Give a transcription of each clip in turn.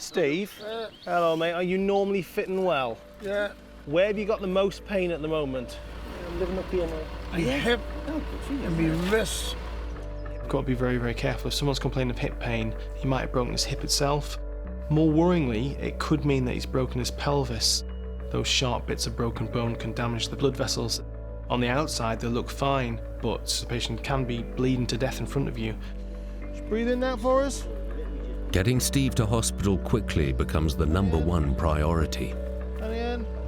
Steve? Hello, mate. Are you normally fitting well? Yeah. Where have you got the most pain at the moment? I'm living up here now. My hip and my wrist. You've got to be very, very careful. If someone's complaining of hip pain, he might have broken his hip itself. More worryingly, it could mean that he's broken his pelvis. Those sharp bits of broken bone can damage the blood vessels. On the outside, they look fine, but the patient can be bleeding to death in front of you. Just breathe in that for us. Getting Steve to hospital quickly becomes the #1 priority.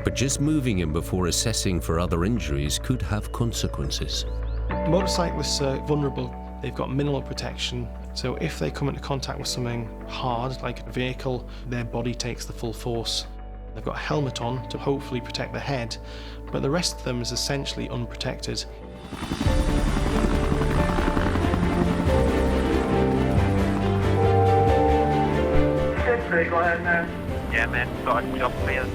But just moving him before assessing for other injuries could have consequences. Motorcyclists are vulnerable. They've got minimal protection, so if they come into contact with something hard, like a vehicle, their body takes the full force. They've got a helmet on to hopefully protect the head, but the rest of them is essentially unprotected. Go ahead, man. Yeah, man, got a job for you.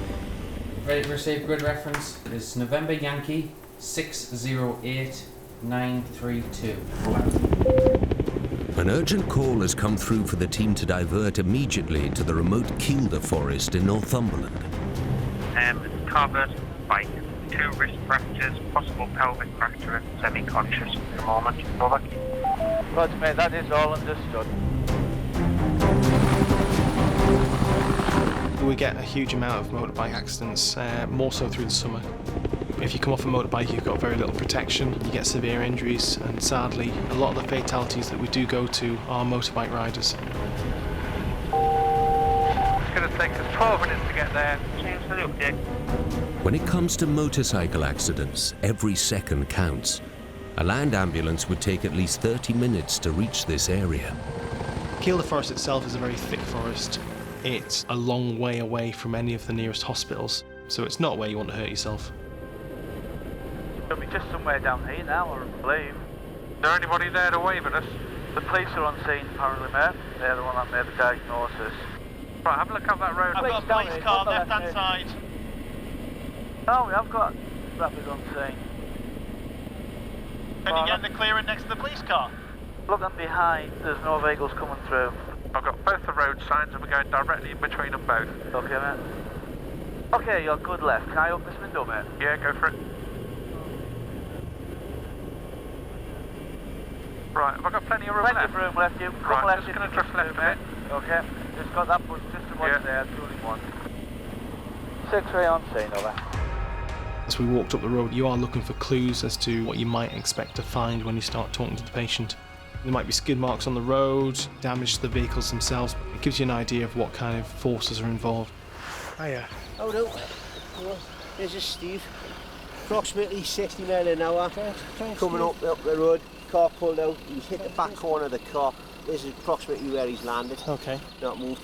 Ready to receive grid reference is November Yankee 608932. An urgent call has come through for the team to divert immediately to the remote Kielder forest in Northumberland. Car versus bike, 2 wrist fractures, possible pelvic fracture, semi-conscious at the moment. Over. Roger, mate, that is all understood. We get a huge amount of motorbike accidents, more so through the summer. If you come off a motorbike, you've got very little protection, you get severe injuries, and sadly, a lot of the fatalities that we do go to are motorbike riders. It's going to take us 12 minutes to get there. When it comes to motorcycle accidents, every second counts. A land ambulance would take at least 30 minutes to reach this area. Kielder Forest itself is a very thick forest. It's a long way away from any of the nearest hospitals, so it's not where you want to hurt yourself. It'll be just somewhere down here now, I believe. Is there anybody there to wave at us? The police are on scene, apparently, mate. They're the one that made the diagnosis. Right, have a look up that road. I've got a police car, left-hand side. Oh, we have got rapid on scene. Can you get the clearing next to the police car? Looking behind, there's no vehicles coming through. I've got both the road signs and we're going directly in between them both. Okay, mate. Okay, you're good left. Can I open this window, mate? Yeah, go for it. Right, have I got plenty of room Plenty left? of room left, you. Come Right, left, just going to drift left, mate. Okay, just got that one, just the one Yeah. there, the only one. 6-3 on scene, over. As we walked up the road, you are looking for clues as to what you might expect to find when you start talking to the patient. There might be skid marks on the road, damage to the vehicles themselves. It gives you an idea of what kind of forces are involved. Hiya. Oh no. Well, this is Steve. Approximately 60 miles an hour. Coming up the road, car pulled out. He's hit the back corner of the car. This is approximately where he's landed. Okay. Not moved.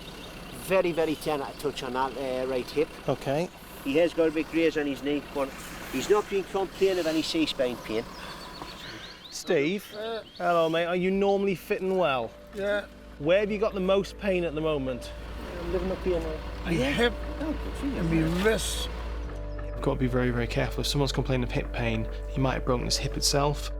Very, very tender touch on that right hip. Okay. He has got a big graze on his knee, but he's not been complaining of any C-spine pain. Steve? Hello, mate. Are you normally fitting well? Yeah. Where have you got the most pain at the moment? I'm living up here now. My hip and my wrist. You've got to be very, very careful. If someone's complaining of hip pain, he might have broken his hip itself.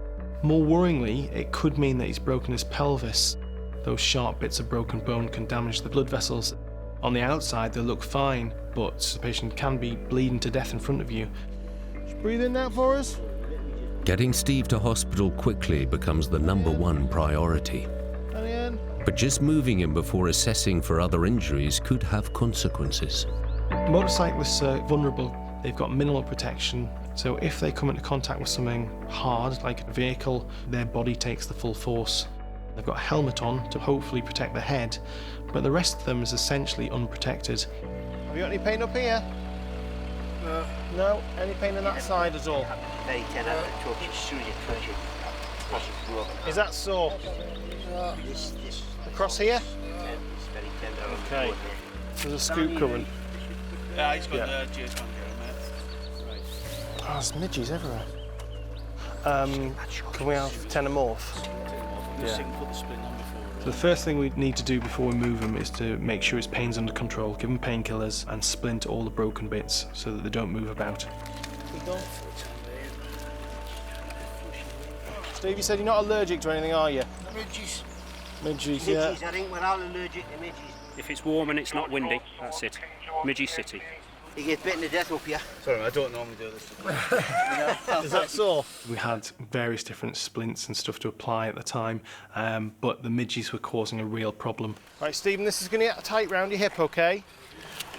More worryingly, it could mean that he's broken his pelvis. Those sharp bits of broken bone can damage the blood vessels. On the outside, they look fine, but the patient can be bleeding to death in front of you. Just breathe in that for us. Getting Steve to hospital quickly becomes the #1 priority. But just moving him before assessing for other injuries could have consequences. Motorcyclists are vulnerable. They've got minimal protection, so if they come into contact with something hard, like a vehicle, their body takes the full force. They've got a helmet on to hopefully protect the head, but the rest of them is essentially unprotected. Have you got any pain up here? No. No? Any pain on that side at all? Very tender touch as soon as you touch it. Is that sore? This Across here? it's very tender. Okay. There's a scoop coming. Yeah, he's got Yeah. the GS1 going, mate. Right. Oh, there's midges everywhere. Can we have tenomorph? Yeah. Put the splint on before. So the first thing we need to do before we move him is to make sure his pain's under control, give him painkillers and splint all the broken bits so that they don't move about. Steve, you said you're not allergic to anything, are you? Midges. Midges, yeah. Midges, I think we're all allergic to midges. If it's warm and it's not windy, that's it. Midgie City. You get bitten to death up here. Sorry, I don't normally do this. Is that sore? We had various different splints and stuff to apply at the time, but the midges were causing a real problem. Right, Stephen, this is going to get tight round your hip, okay?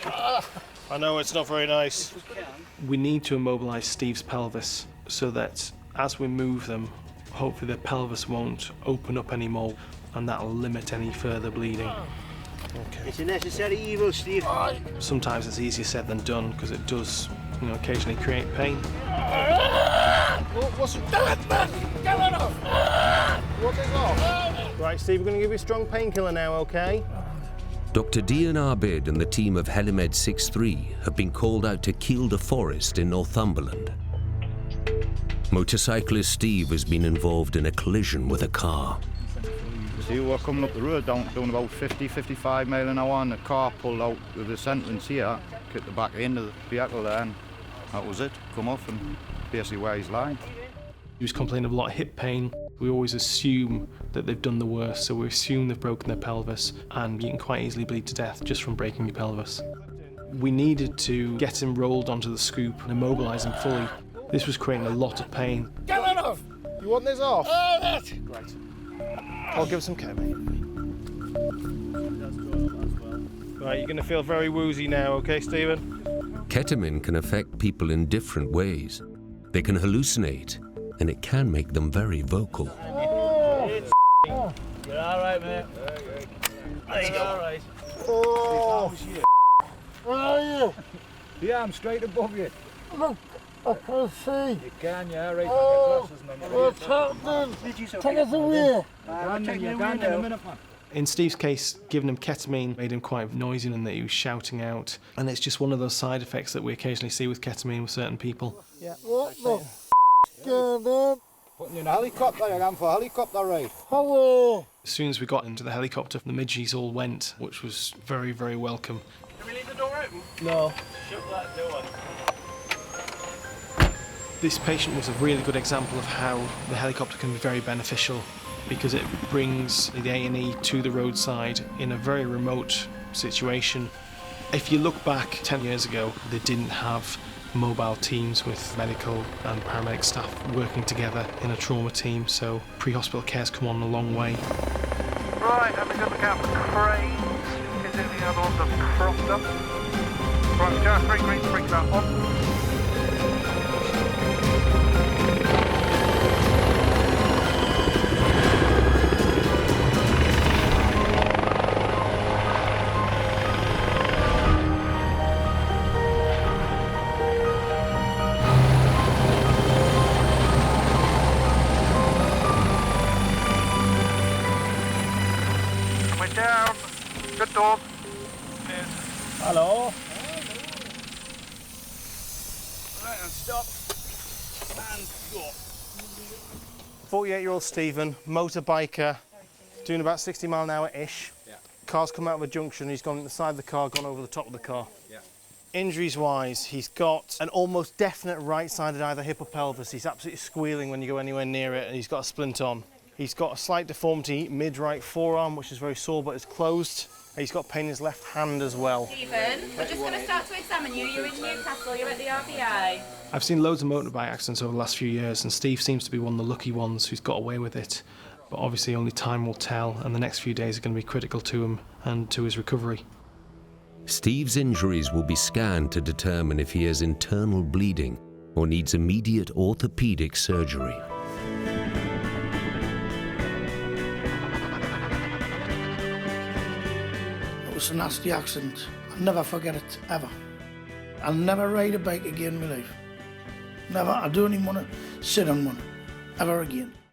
I know it's not very nice. We need to immobilise Steve's pelvis so that as we move them, hopefully the pelvis won't open up anymore, and that'll limit any further bleeding. Okay. It's a necessary evil, Steve. Sometimes it's easier said than done because it does, occasionally create pain. What's off? Right, Steve, we're going to give you a strong painkiller now, okay? Dr. Dian Arbid and the team of Helimed 63 have been called out to Kielder Forest in Northumberland. Motorcyclist Steve has been involved in a collision with a car. See, we were coming up the road doing about 50, 55 mile an hour, and the car pulled out of the sentence here, hit the back end of the vehicle there, and that was it. Come off and basically where he's lying. He was complaining of a lot of hip pain. We always assume that they've done the worst, so we assume they've broken their pelvis, and you can quite easily bleed to death just from breaking your pelvis. We needed to get him rolled onto the scoop and immobilise him fully. This was creating a lot of pain. Get that off! You want this off? Oh, that! Great. I'll give some ketamine. Right, you're going to feel very woozy now, okay, Stephen? Ketamine can affect people in different ways. They can hallucinate, and it can make them very vocal. You're alright, mate. There you go. Alright. Oh, Where are you? yeah, I'm straight above you. Look, I can see. You can, yeah, right. Oh, what's happening? Take us away. You're gone in a minute, man. In Steve's case, giving him ketamine made him quite noisy and that he was shouting out. And it's just one of those side effects that we occasionally see with ketamine with certain people. Yeah. What the going on? Putting you in a helicopter, you're going for a helicopter ride. Hello. As soon as we got into the helicopter, the midgies all went, which was very, very welcome. Can we leave the door open? No. Shut that door. This patient was a really good example of how the helicopter can be very beneficial because it brings the A&E to the roadside in a very remote situation. If you look back 10 years ago, they didn't have mobile teams with medical and paramedic staff working together in a trauma team, so pre-hospital care's come on a long way. Right, having a look out for cranes. Is any other ones have cropped up? Right, Jack, 3 green, bring that on. Down. Good dog. Hello. Right, and stop. And go. 48-year-old Stephen, motorbiker, doing about 60 mile an hour-ish. Yeah. Car's come out of a junction, he's gone inside of the car, gone over the top of the car. Yeah. Injuries-wise, he's got an almost definite right-sided either hip or pelvis. He's absolutely squealing when you go anywhere near it, and he's got a splint on. He's got a slight deformity mid-right forearm, which is very sore, but it's closed. He's got pain in his left hand as well. Stephen, we're just going to start to examine you. You're in Newcastle, you're at the RBI. I've seen loads of motorbike accidents over the last few years, and Steve seems to be one of the lucky ones who's got away with it. But obviously only time will tell, and the next few days are going to be critical to him and to his recovery. Steve's injuries will be scanned to determine if he has internal bleeding or needs immediate orthopedic surgery. It was a nasty accident. I'll never forget it, ever. I'll never ride a bike again in my life. Never. I don't even want to sit on one, ever again.